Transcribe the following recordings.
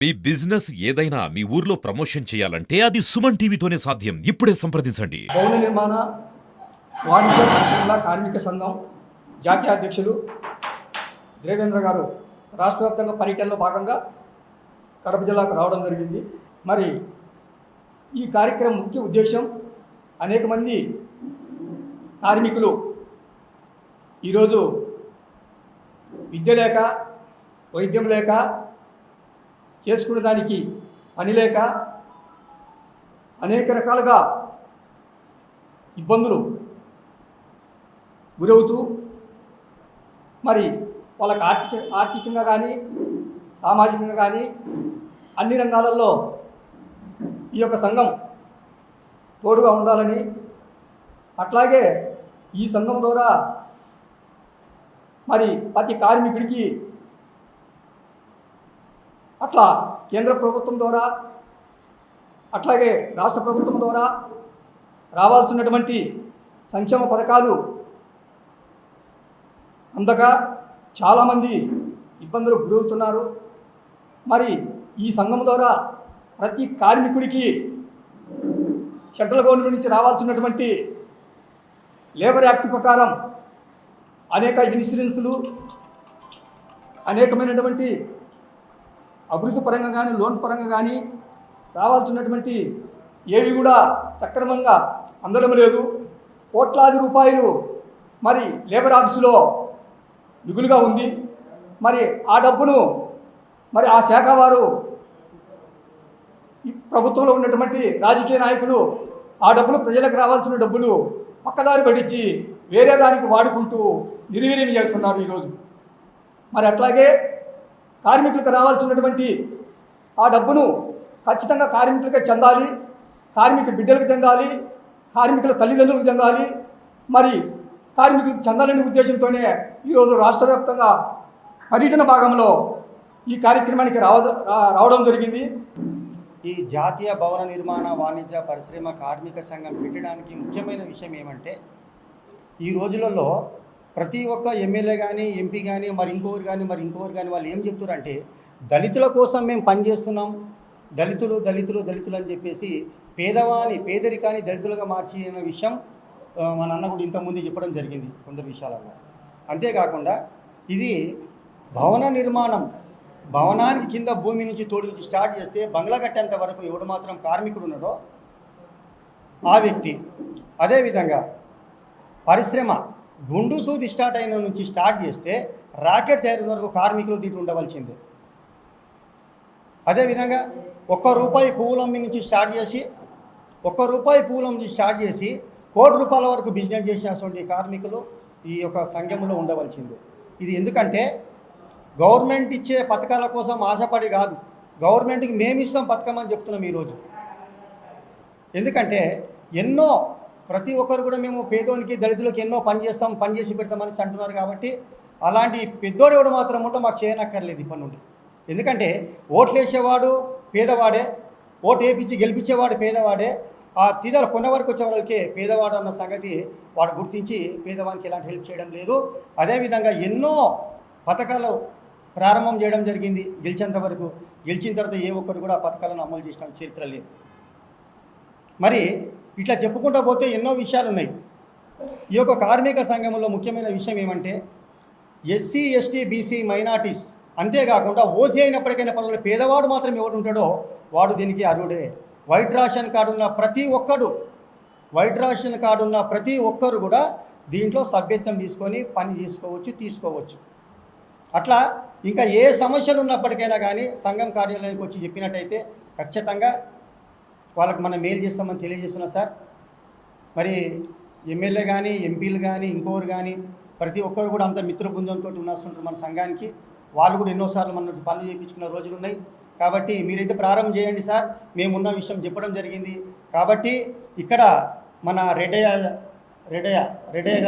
మీ business ఏదైనా మీ ఊర్లో promotion చేయాలంటే అది సుమన్ టీవీతోనే సాధ్యం. ఇప్పుడే సంప్రదించండి. భవన నిర్మాణ వాణిజ్య పరిశ్రమల కార్మిక సంఘం జాతీయ అధ్యక్షులు దేవేంద్ర గారు రాష్ట్ర వ్యాప్తంగా పర్యటనలో భాగంగా కడప జిల్లాకు రావడం జరిగింది. మరి ఈ కార్యక్రమం ముఖ్య ఉద్దేశం అనేక మంది కార్మికులు ఈరోజు విద్య లేక, వైద్యం లేక, చేసుకునే దానికి పని లేక అనేక రకాలుగా ఇబ్బందులు గురవుతూ మరి వాళ్ళకి ఆర్థికంగా కానీ సామాజికంగా కానీ అన్ని రంగాలలో ఈ యొక్క సంఘం తోడుగా ఉండాలని, అట్లాగే ఈ సంఘం ద్వారా మరి ప్రతి కార్మికుడికి అట్లా కేంద్ర ప్రభుత్వం ద్వారా అట్లాగే రాష్ట్ర ప్రభుత్వం ద్వారా రావాల్సినటువంటి సంక్షేమ పథకాలు అందక చాలామంది ఇబ్బందులు గురవుతున్నారు. మరి ఈ సంఘం ద్వారా ప్రతి కార్మికుడికి సెంట్రల్ గవర్నమెంట్ నుంచి రావాల్సినటువంటి లేబర్ యాక్ట్ ప్రకారం అనేక ఇన్సూరెన్సులు, అనేకమైనటువంటి అభివృద్ధి పరంగా కానీ లోన్ పరంగా కానీ రావాల్సినటువంటి ఏవి కూడా సక్రమంగా అందడం లేదు. కోట్లాది రూపాయలు మరి లేబర్ ఆఫీసులో మిగులుగా ఉంది. మరి ఆ డబ్బును మరి ఆ శాఖ వారు, ఈ ప్రభుత్వంలో ఉన్నటువంటి రాజకీయ నాయకులు ఆ డబ్బులు, ప్రజలకు రావాల్సిన డబ్బులు పక్కదారి పట్టించి వేరే దానికి వాడుకుంటూ నిర్వీర్యం చేస్తున్నారు ఈరోజు. మరి అట్లాగే కార్మికులకు రావాల్సినటువంటి ఆ డబ్బును ఖచ్చితంగా కార్మికులకే చెందాలి, కార్మిక బిడ్డలకు చెందాలి, కార్మికుల తల్లిదండ్రులకు చెందాలి, మరి కార్మికులకు చెందాలనే ఉద్దేశంతోనే ఈరోజు రాష్ట్ర వ్యాప్తంగా పర్యటన భాగంలో ఈ కార్యక్రమానికి రావడం జరిగింది. ఈ జాతీయ భవన నిర్మాణ వాణిజ్య పరిశ్రమ కార్మిక సంఘం పెట్టడానికి ముఖ్యమైన విషయం ఏమంటే, ఈ రోజులలో ప్రతి ఒక్క ఎమ్మెల్యే కానీ, ఎంపీ కానీ, మరి ఇంకొకరు కానీ వాళ్ళు ఏం చెప్తారంటే, దళితుల కోసం మేము పనిచేస్తున్నాం, దళితులు దళితులు దళితులు అని చెప్పేసి పేదరికాన్ని దళితులుగా మార్చిన విషయం మన అన్న కూడా ఇంతకుముందు చెప్పడం జరిగింది కొందరు విషయాలలో. అంతేకాకుండా ఇది భవన నిర్మాణం, భవనానికి కింద భూమి నుంచి తోడు నుంచి స్టార్ట్ చేస్తే బంగ్లా కట్టేంత వరకు ఎవడు మాత్రం కార్మికుడు ఉన్నాడో ఆ వ్యక్తి, అదేవిధంగా పరిశ్రమ గుండు సూది స్టార్ట్ అయిన నుంచి స్టార్ట్ చేస్తే రాకెట్ తయారు వరకు కార్మికులు దీంట్లో ఉండవలసిందే. అదేవిధంగా ₹1 పువ్వులమ్మి నుంచి స్టార్ట్ చేసి ₹1 వరకు బిజినెస్ చేసినటువంటి కార్మికులు ఈ యొక్క సంఘంలో ఉండవలసిందే. ఇది ఎందుకంటే గవర్నమెంట్ ఇచ్చే పథకాల కోసం ఆశపడి కాదు, గవర్నమెంట్కి మేమిస్తాం పథకం అని చెప్తున్నాం ఈరోజు. ఎందుకంటే ప్రతి ఒక్కరు కూడా మేము పేదోనికి దళితులకు ఎన్నో పని చేసి పెడతామని అంటున్నారు. కాబట్టి అలాంటి పెద్దోడు ఎవడు మాత్రం ఉంటే మాకు చేయనక్కర్లేదు ఇప్పటి నుండి. ఎందుకంటే ఓట్లు వేసేవాడు పేదవాడే, ఓటు వేయించి గెలిపించేవాడు పేదవాడే, ఆ తీరాలు కొన్న వరకు వచ్చే వాళ్ళకే పేదవాడు అన్న సంగతి వాడు గుర్తించి పేదవానికి ఎలాంటి హెల్ప్ చేయడం లేదు. అదేవిధంగా ఎన్నో పథకాలు ప్రారంభం చేయడం జరిగింది గెలిచేంత వరకు. గెలిచిన తర్వాత ఏ ఒక్కరు కూడా ఆ పథకాలను అమలు చేసిన చరిత్ర లేదు. మరి ఇట్లా చెప్పుకుంటూ పోతే ఎన్నో విషయాలు ఉన్నాయి. ఈ యొక్క కార్మిక సంఘంలో ముఖ్యమైన విషయం ఏమంటే, ఎస్సీ, ఎస్టీ, బీసీ, మైనార్టీస్, అంతేకాకుండా ఓసీ అయినప్పటికైనా పర్వాలేదు, పేదవాడు మాత్రం ఎవడు ఉంటాడో వాడు దీనికి అర్హుడే. వైట్ రేషన్ కార్డు ఉన్న ప్రతి ఒక్కరు కూడా దీంట్లో సభ్యత్వం తీసుకొని పని తీసుకోవచ్చు. అట్లా ఇంకా ఏ సమస్యలు ఉన్నప్పటికైనా కానీ సంఘం కార్యాలయానికి వచ్చి చెప్పినట్టయితే ఖచ్చితంగా వాళ్ళకి మనం మెయిల్ చేస్తామని తెలియజేస్తున్నా సార్. మరి ఎమ్మెల్యే కానీ, ఎంపీలు కానీ, ఇంకోరు కానీ ప్రతి ఒక్కరు కూడా అంత మిత్ర బృందంతో ఉన్నస్తుంటారు మన సంఘానికి. వాళ్ళు కూడా ఎన్నోసార్లు మన పనులు చేయించుకున్న రోజులు ఉన్నాయి. కాబట్టి మీరైతే ప్రారంభం చేయండి సార్, మేమున్న విషయం చెప్పడం జరిగింది. కాబట్టి ఇక్కడ మన రెడ్డయ్య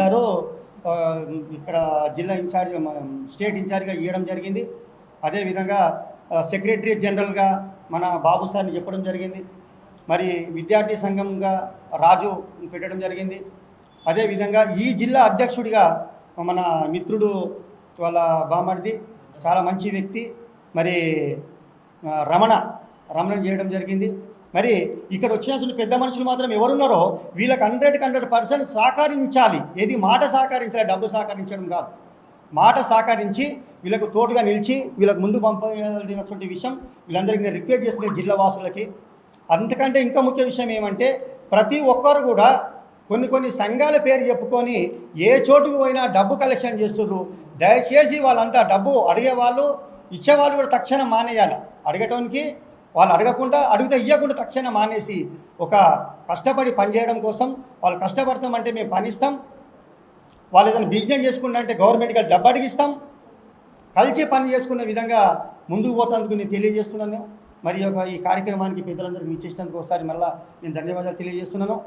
గారు ఇక్కడ జిల్లా ఇన్ఛార్జ్, స్టేట్ ఇన్ఛార్జ్గా ఇవ్వడం జరిగింది. అదేవిధంగా సెక్రటరీ జనరల్గా మన బాబు సార్ని చెప్పడం జరిగింది. మరి విద్యార్థి సంఘంగా రాజు పెట్టడం జరిగింది. అదేవిధంగా ఈ జిల్లా అధ్యక్షుడిగా మన మిత్రుడు వాళ్ళ బామర్ది చాలా మంచి వ్యక్తి, మరి రమణ చేయడం జరిగింది. మరి ఇక్కడ వచ్చిన పెద్ద మనుషులు మాత్రం ఎవరున్నారో వీళ్ళకి 100% సహకరించాలి. ఏది మాట సహకరించాలి, డబ్బు సహకరించడం కాదు. మాట సహకరించి వీళ్ళకు తోడుగా నిలిచి వీళ్ళకు ముందు పంపాల్సినటువంటి విషయం వీళ్ళందరికీ నేను రిక్వెస్ట్ చేస్తున్న జిల్లా వాసులకి. అంతకంటే ఇంకా ముఖ్య విషయం ఏమంటే ప్రతి ఒక్కరు కూడా కొన్ని సంఘాల పేరు చెప్పుకొని ఏ చోటుకు పోయినా డబ్బు కలెక్షన్ చేస్తున్నారు. దయచేసి వాళ్ళంతా డబ్బు అడిగేవాళ్ళు ఇచ్చేవాళ్ళు కూడా తక్షణం మానేయాలి. అడగటానికి వాళ్ళు అడగకుండా అడిగితే ఇవ్వకుండా తక్షణం మానేసి ఒక కష్టపడి పనిచేయడం కోసం వాళ్ళు కష్టపడతామంటే మేము పనిస్తాం. వాళ్ళు ఏదైనా బిజినెస్ చేసుకుంటా అంటే గవర్నమెంట్కి డబ్బు అడిగిస్తాం. కలిసి పని చేసుకునే విధంగా ముందుకు పోతాందుకు నేను తెలియజేస్తున్నాను. మరి ఈ కార్యక్రమానికి పెద్దలందరికీ ఇచ్చేసినందుకు ఒకసారి మళ్ళీ నేను ధన్యవాదాలు తెలియజేస్తున్నాను.